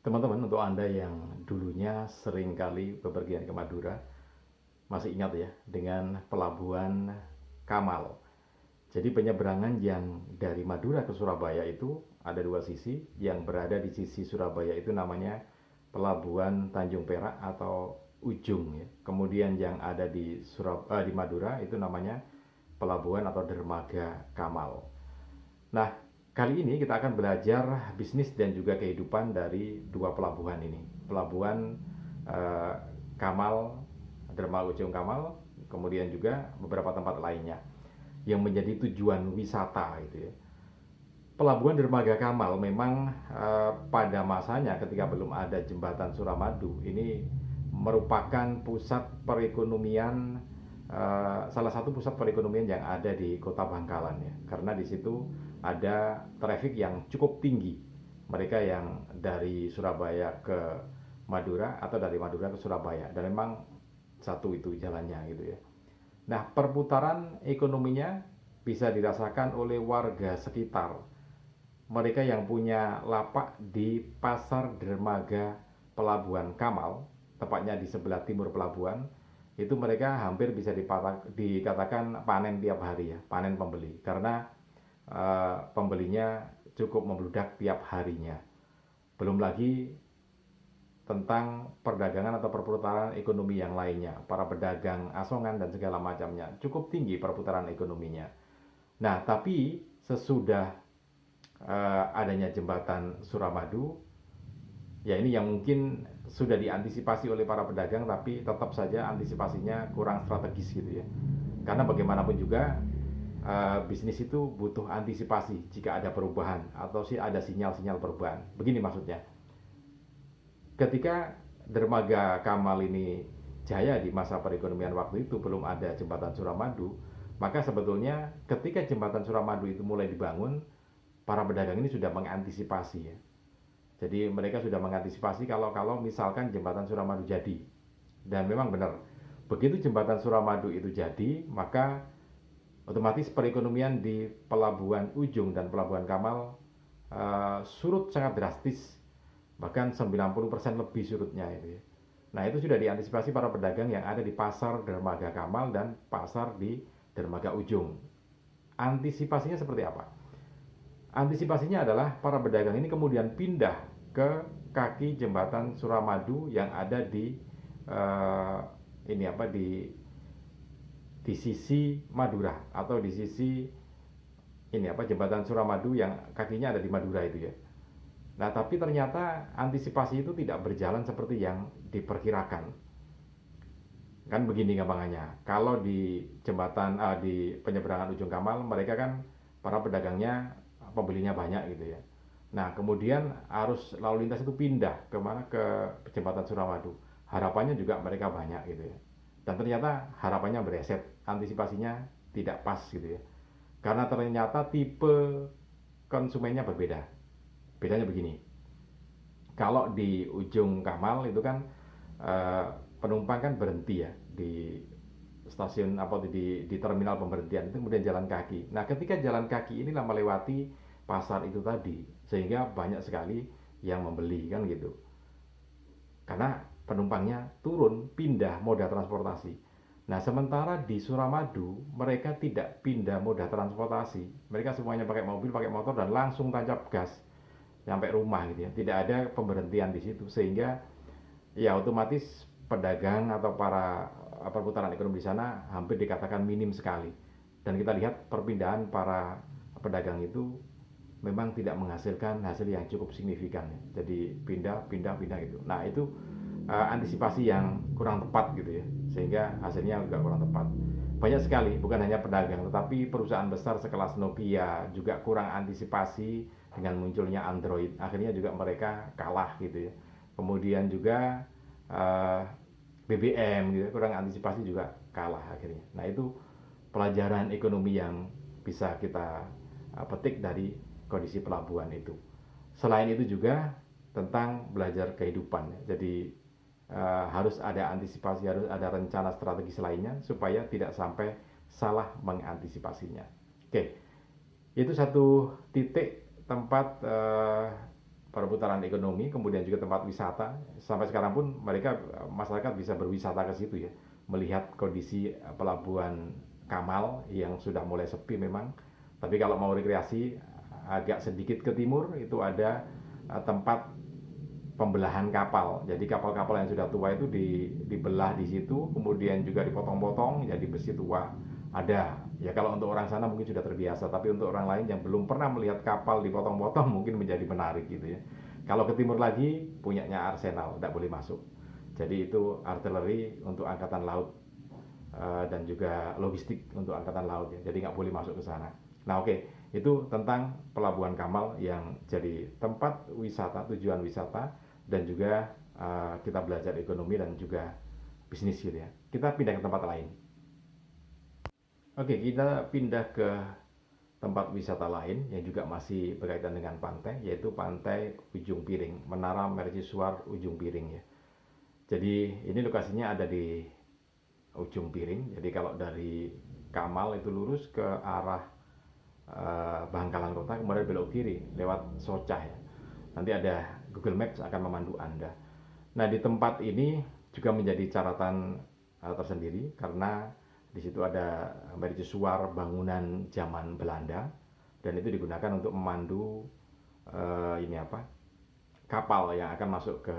Teman-teman, untuk Anda yang dulunya sering kali bepergian ke Madura, masih ingat ya dengan pelabuhan Kamal. Jadi penyeberangan yang dari Madura ke Surabaya itu ada dua sisi. Yang berada di sisi Surabaya itu namanya Pelabuhan Tanjung Perak atau Ujung ya. Kemudian yang ada di Madura itu namanya Pelabuhan atau Dermaga Kamal. Nah, kali ini kita akan belajar bisnis dan juga kehidupan dari dua pelabuhan ini. Pelabuhan eh, Kamal, Dermaga Ujung Kamal, kemudian juga beberapa tempat lainnya yang menjadi tujuan wisata itu ya. Pelabuhan Dermaga Kamal memang pada masanya ketika belum ada jembatan Suramadu ini merupakan pusat perekonomian, salah satu pusat perekonomian yang ada di Kota Bangkalan ya, karena di situ ada traffic yang cukup tinggi, mereka yang dari Surabaya ke Madura atau dari Madura ke Surabaya, dan memang satu itu jalannya gitu ya. Nah, perputaran ekonominya bisa dirasakan oleh warga sekitar, mereka yang punya lapak di Pasar Dermaga Pelabuhan Kamal, tepatnya di sebelah timur pelabuhan, itu mereka hampir bisa dikatakan panen tiap hari ya, panen pembeli, karena pembelinya cukup membludak tiap harinya. Belum lagi tentang perdagangan atau perputaran ekonomi yang lainnya, para pedagang asongan dan segala macamnya, cukup tinggi perputaran ekonominya. Nah, tapi sesudah adanya jembatan Suramadu, ya ini yang mungkin sudah diantisipasi oleh para pedagang, tapi tetap saja antisipasinya kurang strategis gitu ya. Karena bagaimanapun juga bisnis itu butuh antisipasi jika ada perubahan atau sih ada sinyal-sinyal perubahan. Begini maksudnya, ketika Dermaga Kamal ini jaya di masa perekonomian waktu itu belum ada jembatan Suramadu, maka sebetulnya ketika jembatan Suramadu itu mulai dibangun, para pedagang ini sudah mengantisipasi ya. Jadi mereka sudah mengantisipasi kalau misalkan jembatan Suramadu jadi. Dan memang benar, begitu jembatan Suramadu itu jadi, maka otomatis perekonomian di Pelabuhan Ujung dan Pelabuhan Kamal surut sangat drastis, bahkan 90% lebih surutnya itu ya. Nah, itu sudah diantisipasi para pedagang yang ada di Pasar Dermaga Kamal dan pasar di Dermaga Ujung. Antisipasinya seperti apa? Antisipasinya adalah para pedagang ini kemudian pindah ke kaki jembatan Suramadu yang ada di uh, ini apa di sisi Madura, atau di sisi ini apa jembatan Suramadu yang kakinya ada di Madura itu ya. Nah, tapi ternyata antisipasi itu tidak berjalan seperti yang diperkirakan. Kan begini gampangannya. Kalau di di penyeberangan Ujung Kamal, mereka kan para pedagangnya, pembelinya banyak gitu ya. Nah, kemudian arus lalu lintas itu pindah ke mana, ke jembatan Suramadu. Harapannya juga mereka banyak gitu ya. Dan ternyata harapannya bereset, antisipasinya tidak pas gitu ya. Karena ternyata tipe konsumennya berbeda. Bedanya begini, kalau di Ujung Kamal itu kan eh, penumpang kan berhenti ya di stasiun apa di terminal pemberhentian itu, kemudian jalan kaki. Nah, ketika jalan kaki inilah melewati pasar itu tadi, sehingga banyak sekali yang membeli kan gitu. Karena penumpangnya turun, pindah moda transportasi. Nah, sementara di Suramadu mereka tidak pindah moda transportasi, mereka semuanya pakai mobil, pakai motor, dan langsung tancap gas sampai rumah gitu ya. Tidak ada pemberhentian di situ, sehingga ya otomatis pedagang atau para perputaran ekonomi di sana hampir dikatakan minim sekali. Dan kita lihat perpindahan para pedagang itu memang tidak menghasilkan hasil yang cukup signifikan ya. Jadi pindah gitu. Nah, itu antisipasi yang kurang tepat gitu ya, sehingga hasilnya juga kurang tepat. Banyak sekali, bukan hanya pedagang, tetapi perusahaan besar sekelas Nokia juga kurang antisipasi dengan munculnya Android. Akhirnya juga mereka kalah gitu ya. Kemudian juga BBM gitu, kurang antisipasi juga kalah akhirnya. Nah, itu pelajaran ekonomi yang bisa kita petik dari kondisi pelabuhan itu. Selain itu juga tentang belajar kehidupan ya. Jadi harus ada antisipasi, harus ada rencana strategis lainnya supaya tidak sampai salah mengantisipasinya. Oke, itu satu titik tempat perputaran ekonomi, kemudian juga tempat wisata. Sampai sekarang pun masyarakat bisa berwisata ke situ ya, melihat kondisi pelabuhan Kamal yang sudah mulai sepi memang. Tapi kalau mau rekreasi agak sedikit ke timur itu ada tempat pembelahan kapal. Jadi kapal-kapal yang sudah tua itu dibelah di situ, kemudian juga dipotong-potong jadi besi tua. Ada. Ya kalau untuk orang sana mungkin sudah terbiasa, tapi untuk orang lain yang belum pernah melihat kapal dipotong-potong mungkin menjadi menarik gitu ya. Kalau ke timur lagi punyanya Arsenal, tidak boleh masuk. Jadi itu artileri untuk angkatan laut dan juga logistik untuk angkatan laut ya. Jadi nggak boleh masuk ke sana. Nah oke, itu tentang Pelabuhan Kamal yang jadi tempat wisata, tujuan wisata, dan juga kita belajar ekonomi dan juga bisnis gitu ya. Kita pindah ke tempat lain. Oke, kita pindah ke tempat wisata lain yang juga masih berkaitan dengan pantai, yaitu Pantai Ujung Piring, Menara Mercusuar Ujung Piring ya. Jadi ini lokasinya ada di Ujung Piring. Jadi kalau dari Kamal itu lurus ke arah Bangkalan Kota, kemudian belok kiri lewat Socah ya. Nanti ada Google Maps akan memandu Anda. Nah di tempat ini juga menjadi catatan tersendiri karena di situ ada mercusuar bangunan zaman Belanda dan itu digunakan untuk memandu kapal yang akan masuk ke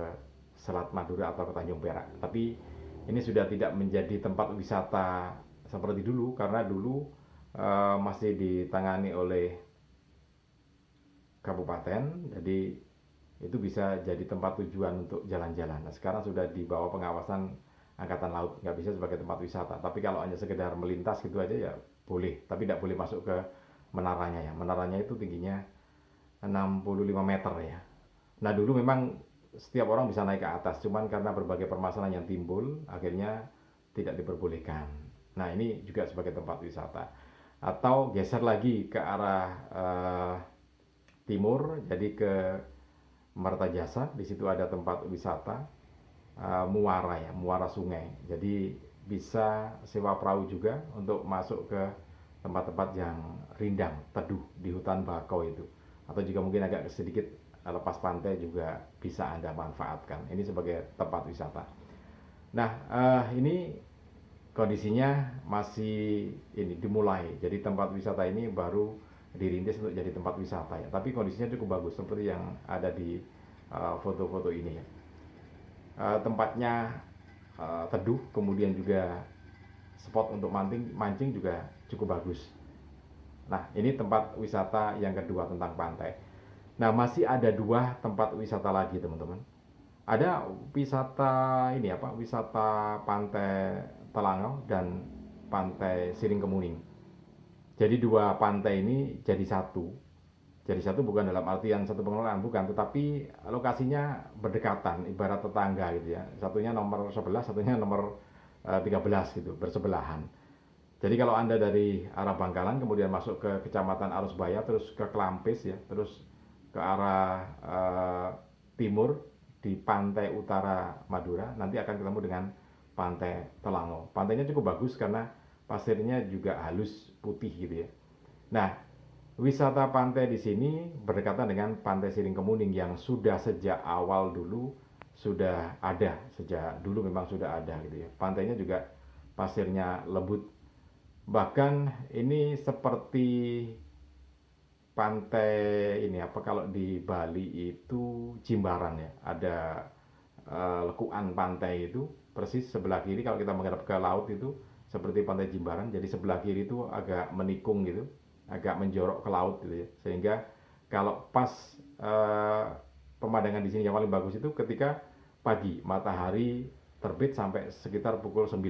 Selat Madura atau ke Tanjung Perak. Tapi ini sudah tidak menjadi tempat wisata seperti dulu karena dulu masih ditangani oleh kabupaten, jadi itu bisa jadi tempat tujuan untuk jalan-jalan. Nah sekarang sudah di bawah pengawasan Angkatan Laut, nggak bisa sebagai tempat wisata. Tapi kalau hanya sekedar melintas gitu aja ya boleh, tapi tidak boleh masuk ke menaranya ya. Menaranya itu tingginya 65 meter ya. Nah dulu memang setiap orang bisa naik ke atas, cuman karena berbagai permasalahan yang timbul akhirnya tidak diperbolehkan. Nah ini juga sebagai tempat wisata. Atau geser lagi ke arah timur, jadi ke Martajasa. Di situ ada tempat wisata muara ya, muara sungai. Jadi bisa sewa perahu juga untuk masuk ke tempat-tempat yang rindang, teduh di hutan bakau itu. Atau juga mungkin agak sedikit lepas pantai juga bisa Anda manfaatkan. Ini sebagai tempat wisata. Nah, ini kondisinya masih ini dimulai. Jadi tempat wisata ini baru dirintis untuk jadi tempat wisata ya. Tapi kondisinya cukup bagus seperti yang ada di foto-foto ini ya. Tempatnya teduh, kemudian juga spot untuk mancing juga cukup bagus. Nah, ini tempat wisata yang kedua tentang pantai. Nah, masih ada dua tempat wisata lagi, teman-teman. Ada wisata wisata Pantai Telangau dan Pantai Siring Kemuning. Jadi dua pantai ini jadi satu. Jadi satu bukan dalam artian satu pengelolaan, bukan, tetapi lokasinya berdekatan, ibarat tetangga gitu ya. Satunya nomor 11, satunya nomor 13 gitu, bersebelahan. Jadi kalau Anda dari arah Bangkalan kemudian masuk ke Kecamatan Arusbaya, terus ke Klampis ya, terus ke arah timur di pantai utara Madura, nanti akan ketemu dengan Pantai Telangau. Pantainya cukup bagus karena pasirnya juga halus putih gitu ya. Nah, wisata pantai di sini berdekatan dengan Pantai Siring Kemuning yang sudah sejak awal dulu sudah ada, sejak dulu memang sudah ada gitu ya. Pantainya juga pasirnya lembut. Bahkan ini seperti pantai ini kalau di Bali itu Jimbaran ya, ada lekuan pantai itu persis sebelah kiri kalau kita menghadap ke laut itu seperti pantai Jimbaran. Jadi sebelah kiri itu agak menikung gitu, agak menjorok ke laut gitu ya. Sehingga kalau pas pemandangan di sini yang paling bagus itu ketika pagi matahari terbit sampai sekitar pukul 9.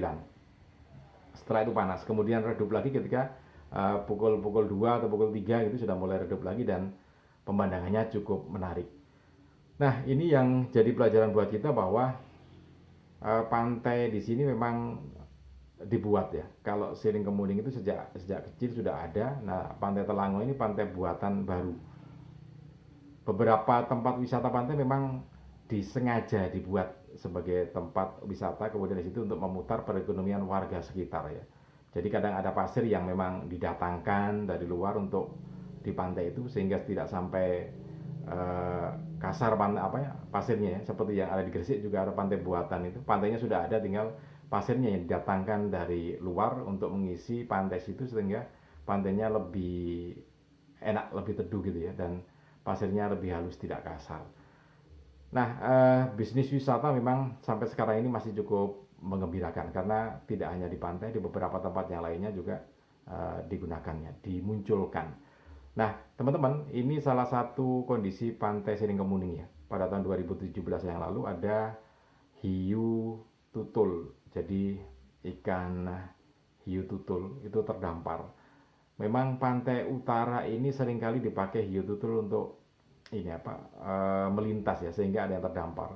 Setelah itu panas, kemudian redup lagi ketika pukul 2 atau pukul 3 itu sudah mulai redup lagi dan pemandangannya cukup menarik. Nah, ini yang jadi pelajaran buat kita bahwa pantai di sini memang dibuat ya. Kalau Siring Kemuning itu sejak kecil sudah ada. Nah, Pantai Telangau ini pantai buatan baru. Beberapa tempat wisata pantai memang disengaja dibuat sebagai tempat wisata, kemudian di situ untuk memutar perekonomian warga sekitar ya. Jadi kadang ada pasir yang memang didatangkan dari luar untuk di pantai itu sehingga tidak sampai kasar pasirnya ya, seperti yang ada di Gresik juga ada pantai buatan itu. Pantainya sudah ada, tinggal pasirnya yang didatangkan dari luar untuk mengisi pantai situ sehingga pantainya lebih enak, lebih teduh gitu ya, dan pasirnya lebih halus, tidak kasar. Nah, bisnis wisata memang sampai sekarang ini masih cukup mengembirakan karena tidak hanya di pantai, di beberapa tempat yang lainnya juga digunakannya, dimunculkan. Nah, teman-teman, ini salah satu kondisi pantai Siringkemuning ya. Pada tahun 2017 yang lalu ada hiu tutul. Jadi ikan hiu tutul itu terdampar. Memang pantai utara ini seringkali dipakai hiu tutul untuk melintas ya, sehingga ada yang terdampar.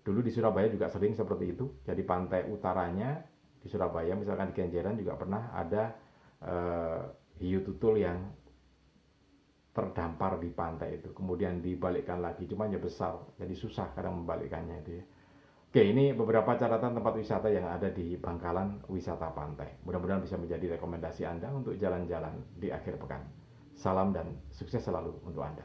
Dulu di Surabaya juga sering seperti itu. Jadi pantai utaranya di Surabaya, misalkan di Kenjeran juga pernah ada hiu tutul yang terdampar di pantai itu, kemudian dibalikkan lagi, cuma ya besar, jadi susah kadang membalikkannya itu ya. Oke, ini beberapa catatan tempat wisata yang ada di Bangkalan Wisata Pantai. Mudah-mudahan bisa menjadi rekomendasi Anda untuk jalan-jalan di akhir pekan. Salam dan sukses selalu untuk Anda.